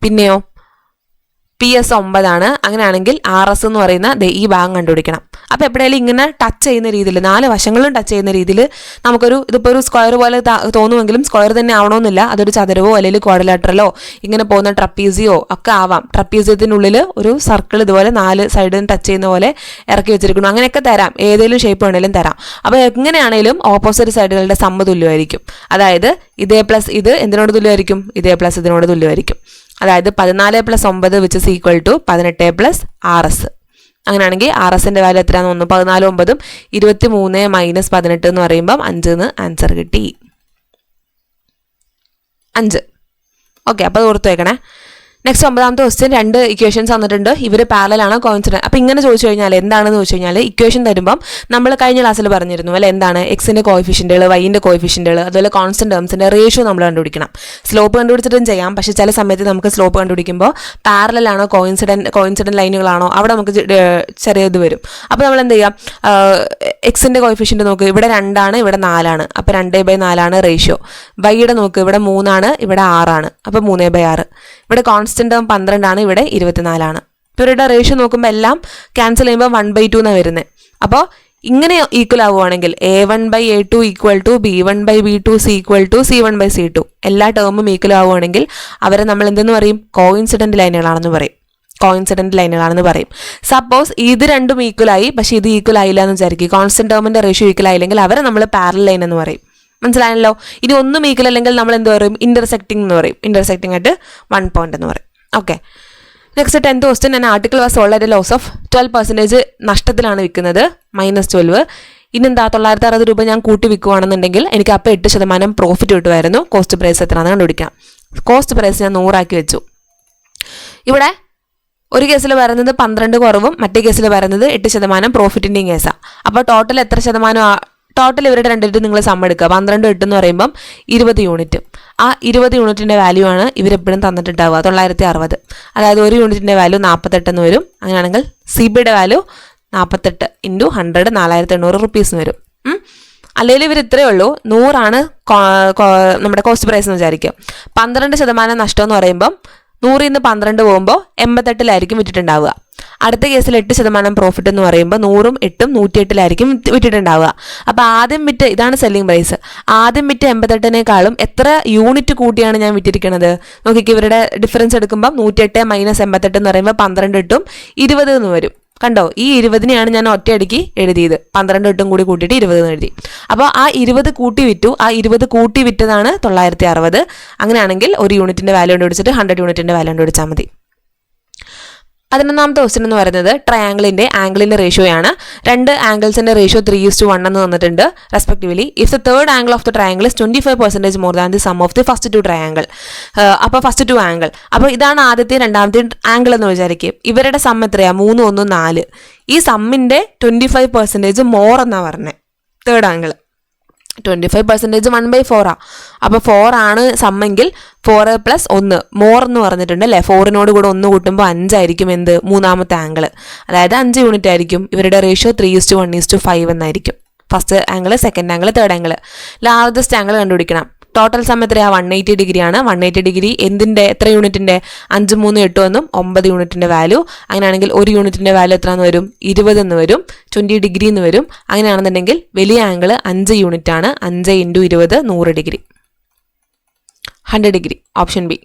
പിന്നെയോ PS 9 ആണ്. അങ്ങനെയാണെങ്കിൽ RS എന്ന് പറയുന്ന ഈ ഭാഗം കണ്ടുപിടിക്കണം. അപ്പോൾ എപ്പോഴേലും ഇങ്ങനെ ടച്ച് ചെയ്യുന്ന രീതിയിൽ, 4 വശങ്ങളും ടച്ച് ചെയ്യുന്ന രീതിയിൽ ഇതിപ്പോൾ ഒരു സ്ക്വയർ പോലെ തോന്നുമെങ്കിലും സ്ക്വയർ തന്നെ ആവണമെന്നില്ല. അതൊരു ചതുരവോ അല്ലെങ്കിൽ ക്വാഡ്രിലാറ്ററലോ ഇങ്ങനെ പോകുന്ന ട്രപ്പീസിയോ ഒക്കെ ആവാം. ട്രപ്പീസിയത്തിനുള്ളിൽ ഒരു സർക്കിൾ ഇതുപോലെ 4 സൈഡിൽ ടച്ച് ചെയ്യുന്ന പോലെ ഇറക്കി വെച്ചിരിക്കുന്നു. അങ്ങനെയൊക്കെ തരാം, ഏതെങ്കിലും ഷേപ്പ് വേണമെങ്കിലും തരാം. അപ്പോൾ എങ്ങനെയാണെങ്കിലും ഓപ്പോസിറ്റ് സൈഡുകളുടെ സമ്മ തുല്യമായിരിക്കും. അതായത് ഇതേ പ്ലസ് ഇത് എന്തിനോട് തുല്യമായിരിക്കും, ഇതേ പ്ലസ് ഇതിനോട് തുല്യമായിരിക്കും. അതായത് 14 + 9 which is equal to 18 + RS. അങ്ങനെയാണെങ്കിൽ RSൻ്റെ വാല്യൂ എത്രയാണെന്ന് 14 9 23 - 18 എന്ന് പറയുമ്പം 5 എന്ന് ആൻസർ കിട്ടി. 5. ഓക്കെ, അപ്പോൾ അത് ഓർത്ത് വെക്കണേ. നെക്സ്റ്റ് 9ാമത്തെ ക്വസ്റ്റ്യൻ 2 ഇക്വേഷൻസ് തന്നിട്ടുണ്ട്. ഇവർ പാരലലാണ് കോയിൻസിഡന്റ്. അപ്പോൾ ഇങ്ങനെ ചോദിച്ചു കഴിഞ്ഞാൽ എന്താണെന്ന് ചോദിച്ചു കഴിഞ്ഞാൽ, ഇക്വേഷൻ തരുമ്പം നമ്മൾ കഴിഞ്ഞ ക്ലാസ്സിൽ പറഞ്ഞിരുന്നു അല്ലെ, എന്താണ് എക്സിൻ്റെ കോയിഫിഷ്യൻറ്റുകൾ, വൈൻ്റെ കോയിഫിഷ്യൻറ്റുകൾ, അതുപോലെ കോൺസ്റ്റന്റ് ടേംസിൻ്റെ റേഷ്യോ നമ്മൾ കണ്ടുപിടിക്കണം. സ്ലോപ്പ് കണ്ടുപിടിച്ചിട്ടും ചെയ്യാം. പക്ഷേ ചില സമയത്ത് നമുക്ക് സ്ലോപ്പ് കണ്ടുപിടിക്കുമ്പോൾ പാരലാണോ കോയിൻസിഡന്റ് ലൈനുകളാണോ അവിടെ നമുക്ക് ചെറിയ ഇത് വരും. അപ്പോൾ നമ്മൾ എന്ത് ചെയ്യാം, എക്സിൻ്റെ കോയിഫിഷ്യൻറ്റ് നോക്ക്, ഇവിടെ 2 ആണ്, ഇവിടെ 4 ആണ്. അപ്പോൾ 2/4 ആണ് റേഷ്യോ. വൈയുടെ നോക്ക്, ഇവിടെ 3 ആണ്, ഇവിടെ 6 ആണ്. അപ്പോൾ 3/6. ഇവിടെ കോൺസ്റ്റന്റ് ടേം 12 ആണ്, ഇവിടെ 24 ആണ്. ഇവരുടെ റേഷ്യോ നോക്കുമ്പോൾ എല്ലാം ക്യാൻസൽ ചെയ്യുമ്പോൾ 1/2 എന്നാണ് വരുന്നത്. അപ്പോൾ ഇങ്ങനെ ഈക്വൽ ആവുകയാണെങ്കിൽ A1/A2 = B1/B2 = C1/C2, എല്ലാ ടേമും ഈക്വൽ ആവുകയാണെങ്കിൽ അവരെ നമ്മൾ എന്തെന്ന് പറയും, കോയിൻസിഡന്റ് ലൈനുകളാണെന്ന് പറയും. സപ്പോസ് ഇത് രണ്ടും ഈക്വലായി, പക്ഷേ ഇത് ഈക്വൽ ആയില്ല എന്ന് വിചാരിക്കും, കോൺസ്റ്റന്റ് ടേമിന്റെ റേഷ്യോ ഈക്വൽ ആയില്ലെങ്കിൽ അവരെ നമ്മൾ പാരലൽ ലൈൻ എന്ന് പറയും. മനസ്സിലായല്ലോ? ഇനി ഒന്നും ഈക്വൽ അല്ലെങ്കിൽ നമ്മൾ എന്ത് പറയും, ഇന്റർസെക്റ്റിംഗ് എന്ന് പറയും. ഇന്റർസെക്റ്റിംഗ് ആയിട്ട് 1 പോയിന്റ് എന്ന് പറയും. Okay, next 10th question. ഞാൻ article was sold at loss of 12% നഷ്ടത്തിലാണ് വിൽക്കുന്നത്, -12. ഇന്നെന്താ 960 രൂപ ഞാൻ കൂട്ടി വിൽക്കുകയാണെന്നുണ്ടെങ്കിൽ എനിക്ക് അപ്പോൾ 8% പ്രോഫിറ്റ് കിട്ടുമായിരുന്നു. കോസ്റ്റ് പ്രൈസ് എത്രയാണെന്ന് കണ്ടുപിടിക്കാം. കോസ്റ്റ് പ്രൈസ് ഞാൻ 100 ആക്കി വെച്ചു. ഇവിടെ ഒരു കേസിൽ പറയുന്നത് 12 കുറവും മറ്റേ കേസിൽ പറയുന്നത് 8% പ്രോഫിറ്റിൻ്റെയും കേസാണ്. അപ്പോൾ ടോട്ടൽ എത്ര ശതമാനം, ടോട്ടൽ ഇവരുടെ രണ്ടിട്ട് നിങ്ങൾ സം എടുക്കുക. 12 8 എന്ന് പറയുമ്പം 20 യൂണിറ്റ്. ആ 20 യൂണിറ്റിൻ്റെ വാല്യൂ ആണ് ഇവരെപ്പോഴും തന്നിട്ടുണ്ടാവുക 960. അതായത് ഒരു യൂണിറ്റിൻ്റെ വാല്യൂ 48 എന്ന് വരും. അങ്ങനെയാണെങ്കിൽ CBയുടെ വാല്യൂ 48 × 100 4800 റുപ്പീസ് വരും. അല്ലെങ്കിൽ ഇവർ ഇത്രയേ ഉള്ളൂ, 100 ആണ് നമ്മുടെ കോസ്റ്റ് പ്രൈസ് എന്ന് വിചാരിക്കുക. 12% നഷ്ടം എന്ന് പറയുമ്പം 100 നിന്ന് 12 പോകുമ്പോൾ 88 വിറ്റിട്ടുണ്ടാവുക. അടുത്ത കേസിൽ 8% പ്രോഫിറ്റ് എന്ന് പറയുമ്പോൾ 100ഉം 8ഉം 108 വിറ്റിട്ടുണ്ടാവുക. അപ്പോൾ ആദ്യം വിറ്റ്, ഇതാണ് സെല്ലിംഗ് പ്രൈസ്, ആദ്യം വിറ്റ് 88നേക്കാളും എത്ര യൂണിറ്റ് കൂട്ടിയാണ് ഞാൻ വിറ്റിരിക്കുന്നത് നോക്കിക്ക്. ഇവരുടെ ഡിഫറൻസ് എടുക്കുമ്പോൾ 108 - 88 എന്ന് പറയുമ്പോൾ 12 8ഉം 20 എന്ന് വരും. കണ്ടോ, ഈ 20നെയാണ് ഞാൻ ഒറ്റയടിക്ക് എഴുതിയത്. 12 8ഉം കൂടി കൂട്ടിയിട്ട് 20 എന്ന് എഴുതി. അപ്പോൾ ആ 20 കൂട്ടി വിറ്റു. ആ 20 കൂട്ടി വിറ്റതാണ് 960. അങ്ങനെയാണെങ്കിൽ ഒരു യൂണിറ്റിൻ്റെ വാല്യൂ കണ്ടുപിടിച്ചിട്ട് 100 യൂണിറ്റിൻ്റെ വാല്യൂ കണ്ടുപിടിച്ചാൽ മതി. 11ാമത്തെ ക്വസ്റ്റ്യൻ എന്ന് പറയുന്നത് ആംഗിളിന്റെ റേഷ്യോയാണ്. 2 ആംഗിൾസിന്റെ റേഷ്യോ 3:1 എന്ന് തന്നിട്ടുണ്ട് respectively. If the third angle of the triangle is 25% more than the sum of the first 2 triangle. അപ്പോൾ ഫസ്റ്റ് 2 ആംഗിൾ, അപ്പോൾ ഇതാണ് ആദ്യത്തെ രണ്ടാമത്തെ ആംഗിൾ എന്ന് വിചാരിക്കും. ഇവരുടെ സം എത്രയാണ്, 3 1 4. ഈ സമ്മിന്റെ 25% മോർ എന്നാണ് പറഞ്ഞത്. തേർഡ് ആംഗിൾ 25% 1/4 ആണ്. അപ്പോൾ 4 ആണ് സമ്മെങ്കിൽ 4 + 1 മോർ എന്ന് പറഞ്ഞിട്ടുണ്ട് അല്ലേ. 4നോട് കൂടെ 1 കൂട്ടുമ്പോൾ 5 ആയിരിക്കും എന്ത്, മൂന്നാമത്തെ ആംഗിൾ. അതായത് 5 യൂണിറ്റ് ആയിരിക്കും. ഇവരുടെ റേഷ്യോ 3:1:5 എന്നായിരിക്കും. First angle, second angle, third angle. Largest angle കണ്ടുപിടിക്കണം. ടോട്ടൽ സം എത്രയാണ് 180 ഡിഗ്രിയാണ്. 180 ഡിഗ്രി എന്തിൻ്റെ എത്ര യൂണിറ്റിൻ്റെ 5 3 8 എന്നും 9 യൂണിറ്റിൻ്റെ വാല്യൂ. അങ്ങനെയാണെങ്കിൽ ഒരു യൂണിറ്റിൻ്റെ വാല്യൂ എത്ര എന്ന് വരും 20 എന്ന് വരും, 20 ഡിഗ്രി എന്ന് വരും. അങ്ങനെയാണെന്നുണ്ടെങ്കിൽ വലിയ ആംഗിൾ 5 യൂണിറ്റ് ആണ്. 5 × 20 100 degree, 100 degree. Option B.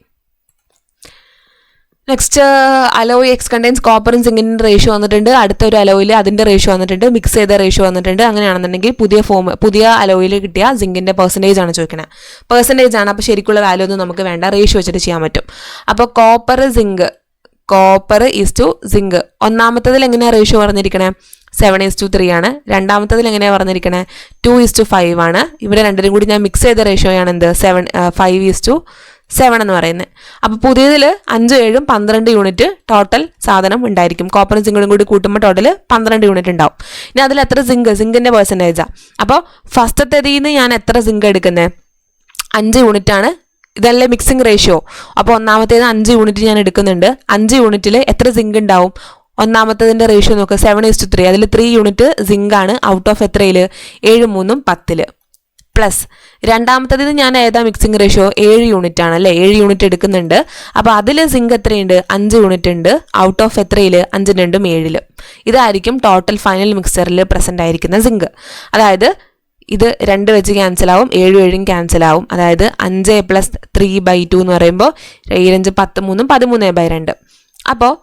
Next alloy X contains കോപ്പറും സിങ്കിൻ്റെ റേഷ്യോ വന്നിട്ടുണ്ട്. അടുത്തൊരു അലോയിൽ അതിൻ്റെ റേഷ്യോ വന്നിട്ടുണ്ട്, മിക്സ് ചെയ്ത റേഷ്യോ വന്നിട്ടുണ്ട്. അങ്ങനെയാണെന്നുണ്ടെങ്കിൽ പുതിയ അലോയിൽ കിട്ടിയ സിങ്കിൻ്റെ പെർസെൻറ്റേജ് ആണ് ചോദിക്കുന്നത്. പെർസെൻറ്റേജ് ആണ്, അപ്പോൾ ശരിക്കുള്ള വാല്യൂ ഒന്നും നമുക്ക് വേണ്ട, റേഷ്യോ വെച്ചിട്ട് ചെയ്യാൻ പറ്റും. അപ്പോൾ കോപ്പർ ഈസ് ടു സിങ്ക് ഒന്നാമത്തതിൽ എങ്ങനെയാണ് റേഷ്യോ പറഞ്ഞിരിക്കണേ 7:3 ആണ്. രണ്ടാമത്തതിൽ എങ്ങനെയാണ് പറഞ്ഞിരിക്കണേ 2:5 ആണ്. ഇവിടെ രണ്ടിനും കൂടി ഞാൻ മിക്സ് ചെയ്ത റേഷ്യോ ആണ് എന്ത് 5:7 എന്ന് പറയുന്നത്. അപ്പോൾ പുതിയതിൽ 5 7 12 യൂണിറ്റ് ടോട്ടൽ സാധനം ഉണ്ടായിരിക്കും. കോപ്പറും സിങ്കും കൂടി കൂട്ടുമ്പോൾ ടോട്ടൽ 12 യൂണിറ്റ് ഉണ്ടാവും. ഇനി അതിൽ എത്ര സിങ്കിൻ്റെ പെർസെൻറ്റേജാണ്. അപ്പോൾ ഫസ്റ്റത്തേതിൽ നിന്ന് ഞാൻ എത്ര സിങ്ക് എടുക്കുന്നത് 5 യൂണിറ്റ് ആണ്. ഇതല്ലേ മിക്സിംഗ് റേഷ്യോ. അപ്പോൾ ഒന്നാമത്തേത് 5 യൂണിറ്റ് ഞാൻ എടുക്കുന്നുണ്ട്. 5 യൂണിറ്റിൽ എത്ര സിങ്ക് ഉണ്ടാവും? ഒന്നാമത്തതിൻ്റെ റേഷ്യോ നോക്കുക 7:3. അതിൽ 3 യൂണിറ്റ് സിങ്ക് ആണ്. ഔട്ട് ഓഫ് എത്രയിൽ 7 3 10 പ്ലസ് രണ്ടാമത്തതിന് ഞാൻ ഏതാ മിക്സിംഗ് റേഷ്യോ 7 യൂണിറ്റ് ആണ് അല്ലേ, 7 യൂണിറ്റ് എടുക്കുന്നുണ്ട്. അപ്പോൾ അതിൽ സിങ്ക് എത്രയുണ്ട് 5 യൂണിറ്റ് ഉണ്ട്. ഔട്ട് ഓഫ് എത്രയിൽ 5 2 7. ഇതായിരിക്കും ടോട്ടൽ ഫൈനൽ മിക്സറിൽ പ്രസൻ്റ് ആയിരിക്കുന്ന സിങ്ക്. അതായത് ഇത് 2 വെച്ച് ക്യാൻസൽ ആവും, 7 7 ക്യാൻസൽ ആവും. അതായത് 5 + 3/2 എന്ന് പറയുമ്പോൾ 7 5 10 3 13/2. അപ്പോൾ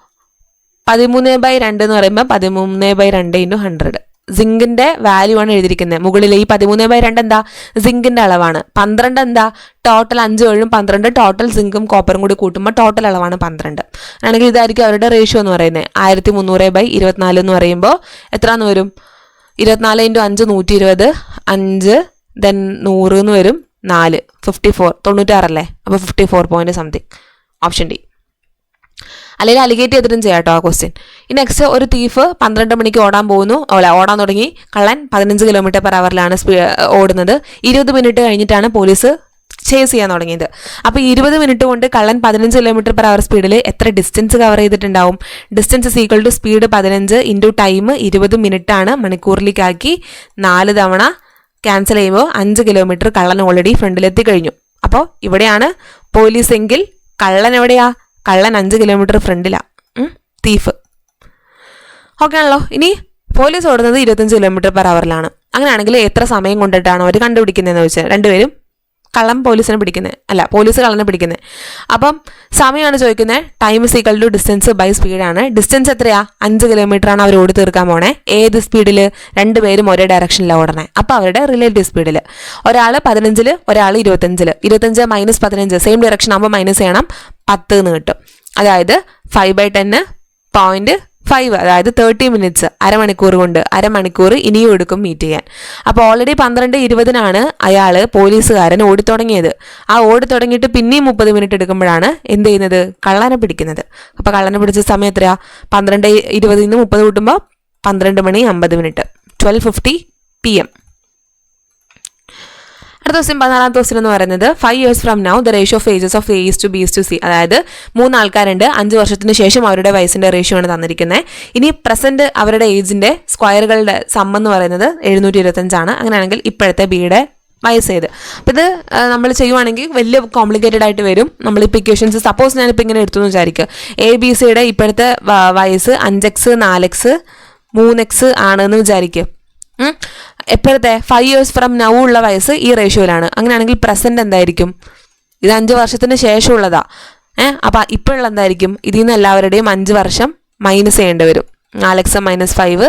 13/2 എന്ന് പറയുമ്പോൾ 13/2 × 100. സിങ്കിൻ്റെ വാല്യൂ ആണ് എഴുതിയിരിക്കുന്നത്. മുകളിൽ ഈ 13/2 എന്താ സിങ്കിൻ്റെ അളവാണ്. 12 എന്താ ടോട്ടൽ 5 7 12 ടോട്ടൽ സിങ്കും കോപ്പറും കൂടി കൂട്ടുമ്പോൾ ടോട്ടൽ അളവാണ് 12. ആണെങ്കിൽ ഇതായിരിക്കും അവരുടെ റേഷ്യോ എന്ന് പറയുന്നത്. 1300/24 എന്ന് പറയുമ്പോൾ എത്ര എന്ന് വരും 24 × 5 120, 5 ദെൻ 100 എന്ന് വരും 4 54 96 അല്ലേ. അപ്പോൾ 54 പോയിന്റ് സംതിങ്. Option D. അല്ലെങ്കിൽ അലിഗേറ്റ് ചെയ്തിട്ടും ചെയ്യാം കേട്ടോ ആ ക്വസ്റ്റ്യൻ. ഈ നെക്സ്റ്റ് ഒരു തീഫ് 12 മണിക്ക് ഓടാൻ തുടങ്ങി. കള്ളൻ 15 km/h ഓടുന്നത്. 20 മിനിറ്റ് കഴിഞ്ഞിട്ടാണ് പോലീസ് ചേസ് ചെയ്യാൻ തുടങ്ങിയത്. അപ്പോൾ 20 മിനിറ്റ് കൊണ്ട് കള്ളൻ 15 km/h സ്പീഡിൽ എത്ര ഡിസ്റ്റൻസ് കവർ ചെയ്തിട്ടുണ്ടാവും? ഡിസ്റ്റൻസ് = സ്പീഡ് 15 × ടൈം 20 മിനിറ്റ് ആണ്. മണിക്കൂറിലേക്കാക്കി 4 തവണ ക്യാൻസൽ ചെയ്യുമ്പോൾ 5 കിലോമീറ്റർ കള്ളൻ ഓൾറെഡി ഫ്രണ്ടിലെത്തി കഴിഞ്ഞു. അപ്പോൾ ഇവിടെയാണ് പോലീസ് എങ്കിൽ കള്ളൻ എവിടെയാ? കള്ളൻ 5 കിലോമീറ്റർ ഫ്രണ്ടിലാണ്, തീഫ്. ഓക്കെ ആണല്ലോ. ഇനി പോലീസ് ഓടുന്നത് 25 km/h. അങ്ങനെയാണെങ്കിൽ എത്ര സമയം കൊണ്ടിട്ടാണ് അവർ കണ്ടുപിടിക്കുന്നതെന്ന് വെച്ചാൽ രണ്ടുപേരും പോലീസ് കള്ളനെ പിടിക്കുന്നത്. അപ്പം സമയമാണ് ചോദിക്കുന്നത്. ടൈം = ഡിസ്റ്റൻസ് ബൈ സ്പീഡാണ്. ഡിസ്റ്റൻസ് എത്രയാ 5 കിലോമീറ്റർ ആണ് അവർ ഓടി തീർക്കാൻ പോണേ. ഏത് സ്പീഡിൽ? രണ്ടുപേരും ഒരേ ഡയറക്ഷനിലാണ് ഓടണേ. അപ്പോൾ അവരുടെ റിലേറ്റീവ് സ്പീഡിൽ ഒരാൾ 15 ഒരാൾ 25. 25 - 15 സെയിം ഡയറക്ഷൻ ആകുമ്പോൾ മൈനസ് ചെയ്യണം, 10 എന്ന് കിട്ടും. അതായത് 5/10 0.5, അതായത് 30 മിനിറ്റ്സ്, അരമണിക്കൂർ ഇനിയും എടുക്കും മീറ്റ് ചെയ്യാൻ. അപ്പോൾ ഓൾറെഡി 12:20 പോലീസുകാരൻ ഓടിത്തുടങ്ങിയത്. ആ ഓടിത്തുടങ്ങിയിട്ട് പിന്നെയും 30 മിനിറ്റ് എടുക്കുമ്പോഴാണ് എന്ത് ചെയ്യുന്നത്? കള്ളനെ പിടിക്കുന്നത്. അപ്പോൾ കള്ളനെ പിടിച്ച സമയം എത്രയാ? 12:20 നിന്ന് 30 കൂട്ടുമ്പോൾ 12:50, 12:50 PM. അടുത്ത ദിവസം 14ാമത്തെ ദിവസം എന്ന് പറയുന്നത് 5 years from now the ratio of ages of A is to B is to C. അതായത് 3 ആൾക്കാരുണ്ട്. 5 വർഷത്തിന് ശേഷം അവരുടെ വയസ്സിൻ്റെ റേഷ്യോ ആണ് തന്നിരിക്കുന്നത്. ഇനി പ്രസന്റ് അവരുടെ ഏജിൻ്റെ സ്ക്വയറുകളുടെ സം എന്ന് പറയുന്നത് 725 ആണ്. അങ്ങനെയാണെങ്കിൽ ഇപ്പോഴത്തെ ബിയുടെ വയസ്സ് ഏത്? അപ്പോൾ ഇത് നമ്മൾ ചെയ്യുവാണെങ്കിൽ വലിയ കോംപ്ലിക്കേറ്റഡ് ആയിട്ട് വരും. നമ്മളിപ്പോൾ ഇക്വേഷൻസ് സപ്പോസ് ഞാനിപ്പോൾ ഇങ്ങനെ എടുത്തു എന്ന് വിചാരിക്കുക. ABC ഇപ്പോഴത്തെ വയസ്സ് 5x 4x 3x ആണെന്ന് വിചാരിക്കുക. എപ്പോഴത്തെ 5 years from now ഉള്ള വയസ്സ് ഈ റേഷ്യോയിലാണ്. അങ്ങനെയാണെങ്കിൽ പ്രസന്റ് എന്തായിരിക്കും? ഇത് 5 വർഷത്തിന് ശേഷമുള്ളതാ. അപ്പം ഇപ്പോഴുള്ള എന്തായിരിക്കും? ഇതിൽ നിന്ന് എല്ലാവരുടെയും 5 വർഷം മൈനസ് ചെയ്യേണ്ടി വരും. 4x - 5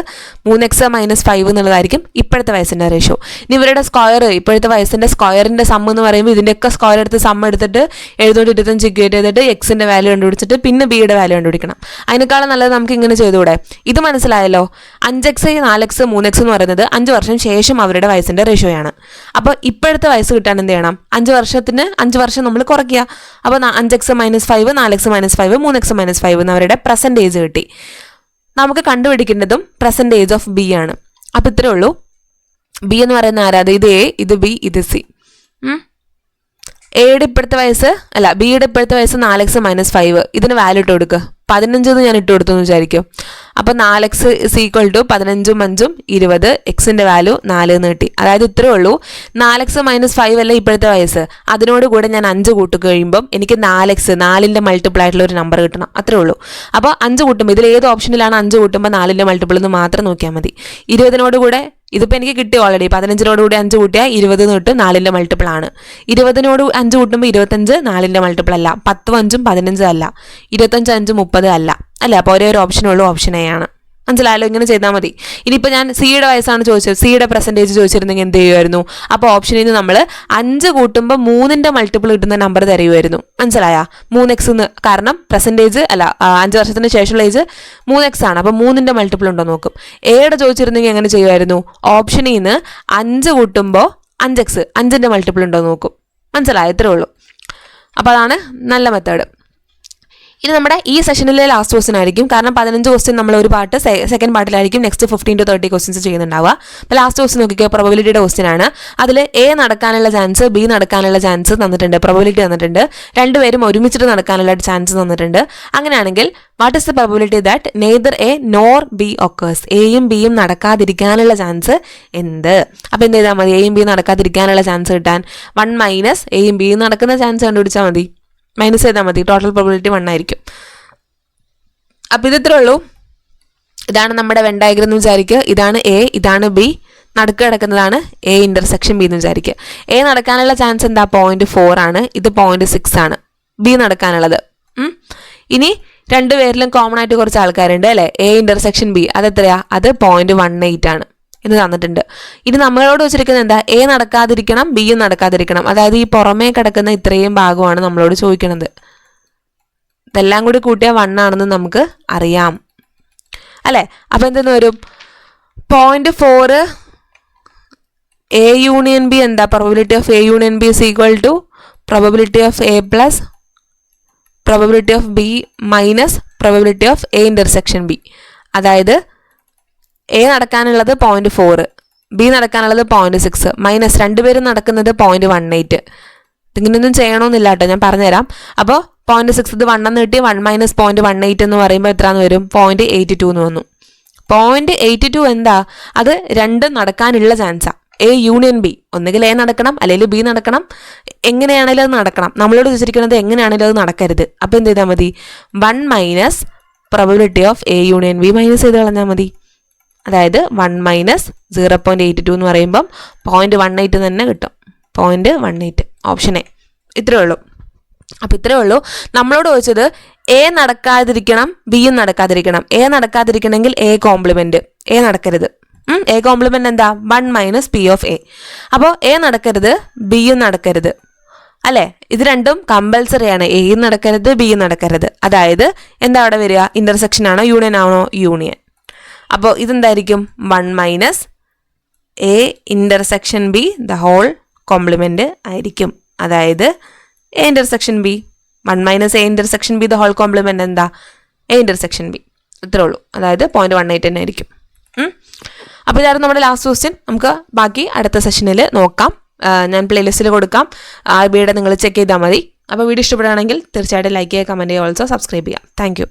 3x - 5 എന്നുള്ളതായിരിക്കും ഇപ്പോഴത്തെ വയസ്സിൻ്റെ റേഷ്യോ. ഇനി ഇവരുടെ സ്ക്വയർ, ഇപ്പോഴത്തെ വയസ്സിൻ്റെ സ്ക്വയറിൻ്റെ സം എന്ന് പറയുമ്പോൾ ഇതിൻ്റെയൊക്കെ സ്ക്വയർ എടുത്ത് സം എടുത്തിട്ട് 725 ഇക്വേറ്റ് ചെയ്തിട്ട് എക്സിൻ്റെ വാല്യൂ കണ്ടുപിടിച്ചിട്ട് പിന്നെ ബിയുടെ വാല്യൂ കണ്ടുപിടിക്കണം. അതിനേക്കാളും നല്ലത് നമുക്ക് ഇങ്ങനെ ചെയ്തുകൂടെ? ഇത് മനസ്സിലായല്ലോ. 5x 4x 3x എന്ന് പറയുന്നത് 5 വർഷം ശേഷം അവരുടെ വയസ്സിൻ്റെ റേഷ്യോയാണ്. അപ്പോൾ ഇപ്പോഴത്തെ വയസ്സ് കിട്ടാൻ എന്ത് ചെയ്യണം? 5 വർഷത്തിന് 5 വർഷം നമ്മൾ കുറയ്ക്കുക. അപ്പോൾ 5x - 5 4x - 5 3x - 5 എന്നവരുടെ present age കിട്ടി. നമുക്ക് കണ്ടുപിടിക്കേണ്ടതും പ്രസന്റ് ഏജ് ഓഫ് ബി ആണ്. അപ്പം ഇത്രേ ഉള്ളൂ. ബി എന്ന് പറയുന്ന ആരാത്? ഇത് എ, ഇത് ബി, ഇത് സി. എയുടെ ഇപ്പോഴത്തെ വയസ്സ് അല്ല ബിയുടെ ഇപ്പോഴത്തെ വയസ്സ് 4x മൈനസ് 5. ഇതിന് വാല്യൂ ഇട്ട് കൊടുക്കുക. 15 ഞാൻ ഇട്ട് കൊടുത്തു എന്ന് വിചാരിക്കും. അപ്പോൾ 4x = 15 ഉം 5ഉം 20. എക്സിൻ്റെ വാല്യൂ 4 എന്ന് കിട്ടി. അതായത് ഇത്രയേ ഉള്ളൂ. 4x മൈനസ് 5 അല്ല ഇപ്പോഴത്തെ വയസ്സ്, അതിനോട് കൂടെ ഞാൻ 5 കൂട്ടി കഴിയുമ്പം എനിക്ക് 4x 4ൻ്റെ മൾട്ടിപ്പിൾ ആയിട്ടുള്ള ഒരു നമ്പർ കിട്ടണം. അത്രേ ഉള്ളൂ. അപ്പോൾ 5 കൂട്ടുമ്പോൾ ഇതിൽ ഏത് ഓപ്ഷനിലാണ് 5 കൂട്ടുമ്പോൾ 4ൻ്റെ മൾട്ടിപ്പിൾ എന്ന് മാത്രം നോക്കിയാൽ മതി. 20നോട് കൂടെ ഇതിപ്പോൾ എനിക്ക് കിട്ടി ഓൾറെഡി. 15നോട് കൂടി 5 കൂട്ടിയാൽ 20 എന്ന് കിട്ടും, 4ൻ്റെ മൾട്ടിപ്പിൾ ആണ്. 20നോട് 5 കൂട്ടുമ്പോൾ 25 4ൻ്റെ മൾട്ടിപ്പിൾ അല്ല. 10 5ഉം 15 അല്ല. 25 5 30 അല്ല. അല്ലേ? അപ്പോൾ ഒരേ ഒരു ഓപ്ഷനുള്ളൂ, ഓപ്ഷൻ എ ആണ്. മനസ്സിലായാലോ? ഇങ്ങനെ ചെയ്താൽ മതി. ഇനിയിപ്പോൾ ഞാൻ സിയുടെ വയസ്സാണ് ചോദിച്ചത്, സിയുടെ പെർസെൻറ്റേജ് ചോദിച്ചിരുന്നെങ്കിൽ എന്ത് ചെയ്യുമായിരുന്നു? അപ്പോൾ ഓപ്ഷനിൽ നിന്ന് നമ്മൾ 5 കൂട്ടുമ്പോൾ 3ൻ്റെ മൾട്ടിപ്പിൾ കിട്ടുന്ന നമ്പർ തരുമായിരുന്നു. മനസ്സിലായാ? 3x എന്ന്. കാരണം പെർസെൻറ്റേജ് അല്ല 5 വർഷത്തിന് ശേഷമുള്ള ഏജ് 3x ആണ്. അപ്പോൾ 3ൻ്റെ മൾട്ടിപ്പിൾ ഉണ്ടോ നോക്കും. എയുടെ ചോദിച്ചിരുന്നെങ്കിൽ എങ്ങനെ ചെയ്യുമായിരുന്നു? ഓപ്ഷനിൽ നിന്ന് 5 കൂട്ടുമ്പോൾ 5x 5ൻ്റെ മൾട്ടിപ്പിൾ ഉണ്ടോ നോക്കും. മനസ്സിലായോ? ഇത്രേ ഉള്ളൂ. അപ്പോൾ അതാണ് നല്ല മെത്തേഡ്. ഇനി നമ്മുടെ ഈ സെഷനിലെ ലാസ്റ്റ് ക്വസ്റ്റ്യൻ ആയിരിക്കും. കാരണം 15 ക്വസ്റ്റ്യൻ നമ്മൾ ഒരു പാർട്ട് സെക്കൻഡ് പാർട്ടിലായിരിക്കും നെക്സ്റ്റ് 15 to 30 ക്വസ്റ്റ്യൻസ് ചെയ്യുന്നുണ്ടാവുക. അപ്പോൾ ലാസ്റ്റ് ക്വസ്റ്റ്യൻ നോക്കിക്കുക, പ്രോബബിലിറ്റിയുടെ ക്വസ്റ്റ്യൻ ആണ്. അതിൽ എ നടക്കാനുള്ള ചാൻസ്, ബി നടക്കാനുള്ള ചാൻസ് തന്നിട്ടുണ്ട്, പ്രോബബിലിറ്റി തന്നിട്ടുണ്ട്. രണ്ടുപേരും ഒരുമിച്ചിട്ട് നടക്കാനുള്ള ചാൻസ് തന്നിട്ടുണ്ട്. അങ്ങനെയാണെങ്കിൽ what is the probability that neither A nor B occurs? എയും ബിയും നടക്കാതിരിക്കാനുള്ള ചാൻസ് എന്ത്? അപ്പോൾ എന്ത് ചെയ്താൽ മതി? എയും ബിയും നടക്കാതിരിക്കാനുള്ള ചാൻസ് കിട്ടാൻ 1 മൈനസ് എയും ബിയും നടക്കുന്ന ചാൻസ് കണ്ടുപിടിച്ചാൽ മതി. മൈനസ് ചെയ്താൽ മതി. ടോട്ടൽ പ്രോബബിലിറ്റി 1 ആയിരിക്കും. അപ്പോൾ ഇത് ഇത്രേ ഉള്ളൂ. ഇതാണ് നമ്മുടെ വെൻ ഡയഗ്രം എന്ന് വിചാരിക്കുക. ഇതാണ് എ, ഇതാണ് ബി, നടുക്ക് കിടക്കുന്നതാണ് എ ഇൻ്റർസെക്ഷൻ ബി എന്ന് വിചാരിക്കുക. എ നടക്കാനുള്ള ചാൻസ് എന്താ? 0.4 ആണ്. ഇത് 0.6 ആണ് ബി നടക്കാനുള്ളത്. ഇനി രണ്ടുപേരിലും കോമൺ ആയിട്ട് കുറച്ച് ആൾക്കാരുണ്ട് അല്ലേ? എ ഇൻ്റർസെക്ഷൻ ബി അതെത്രയാ? അത് 0.18 ആണ്. ഇത് തന്നിട്ടുണ്ട്. ഇനി നമ്മളോട് വെച്ചിരിക്കുന്നത് എന്താ? എ നടക്കാതിരിക്കണം, ബിയും നടക്കാതിരിക്കണം. അതായത് ഈ പുറമേ കിടക്കുന്ന ഇത്രയും ഭാഗമാണ് നമ്മളോട് ചോദിക്കുന്നത്. ഇതെല്ലാം കൂടി കൂട്ടിയാൽ 1 ആണെന്ന് നമുക്ക് അറിയാം അല്ലേ? അപ്പോൾ എന്തെന്ന് വരും? 0.4 എ യൂണിയൻ ബി എന്താ? Probability of A union B is equal to probability of A plus probability of B minus probability of A intersection B. അതായത് എ നടക്കാനുള്ളത് 0.4, ബി നടക്കാനുള്ളത് 0.6 മൈനസ് രണ്ടുപേരും നടക്കുന്നത് 0.18. ഇതിങ്ങനെയൊന്നും ചെയ്യണമെന്നില്ല കേട്ടോ, ഞാൻ പറഞ്ഞുതരാം. അപ്പോൾ 0.6 ഇത് 1 എന്ന് കിട്ടി. 1 മൈനസ് 0.18 എന്ന് പറയുമ്പോൾ എത്രയെന്ന് വരും? 0.82 എന്ന് വന്നു. 0.82 എന്താ? അത് രണ്ടും നടക്കാനുള്ള ചാൻസാണ്. എ യൂണിയൻ ബി, ഒന്നുകിൽ എ നടക്കണം അല്ലെങ്കിൽ ബി നടക്കണം. എങ്ങനെയാണെങ്കിലും അത് നടക്കണം. നമ്മളോട് ചോദിച്ചിരിക്കുന്നത് എങ്ങനെയാണെങ്കിലും അത് നടക്കരുത്. അപ്പോൾ എന്ത് ചെയ്താൽ മതി? 1 minus probability of A union B minus ചെയ്ത് കളഞ്ഞാൽ മതി. അതായത് 1 മൈനസ് 0.82 എന്ന് പറയുമ്പം 0.18 തന്നെ കിട്ടും. 0.18 ഓപ്ഷൻ എ. ഇത്രയേ ഉള്ളൂ. അപ്പോൾ ഇത്രയേ ഉള്ളൂ. നമ്മളോട് ചോദിച്ചത് എ നടക്കാതിരിക്കണം, ബിയും നടക്കാതിരിക്കണം. എ നടക്കാതിരിക്കണമെങ്കിൽ എ കോംപ്ലിമെൻറ്റ്, എ നടക്കരുത്. എ കോംപ്ലിമെൻറ്റ് എന്താ? 1 മൈനസ് പി ഓഫ് എ. അപ്പോൾ എ നടക്കരുത്, ബിയും നടക്കരുത് അല്ലേ? ഇത് രണ്ടും കമ്പൽസറി ആണ്. എയും നടക്കരുത്, ബിയും നടക്കരുത്. അതായത് എന്താ അവിടെ വരിക? ഇൻ്റർസെക്ഷൻ ആണോ യൂണിയൻ ആണോ? യൂണിയൻ. അപ്പോൾ ഇതെന്തായിരിക്കും? 1 minus A intersection B the whole complement ആയിരിക്കും. അതായത് A intersection B 1 minus A intersection B the whole complement എന്താ? A intersection B. ഇത്രേ ഉള്ളൂ. അതായത് 0.18 തന്നെ ആയിരിക്കും. അപ്പോൾ ഇതായിരുന്നു നമ്മുടെ ലാസ്റ്റ് ക്വസ്റ്റ്യൻ. നമുക്ക് ബാക്കി അടുത്ത സെഷനിൽ നോക്കാം. ഞാൻ പ്ലേലിസ്റ്റിൽ കൊടുക്കാം. ബിയുടെ നിങ്ങൾ ചെക്ക് ചെയ്താൽ മതി. അപ്പോൾ വീഡിയോ ഇഷ്ടപ്പെടുകയാണെങ്കിൽ തീർച്ചയായിട്ടും ലൈക്ക് ചെയ്യുക, കമൻറ്റ് ചെയ്യുക, ഓൾസോ സബ്സ്ക്രൈബ് ചെയ്യാം. Thank you.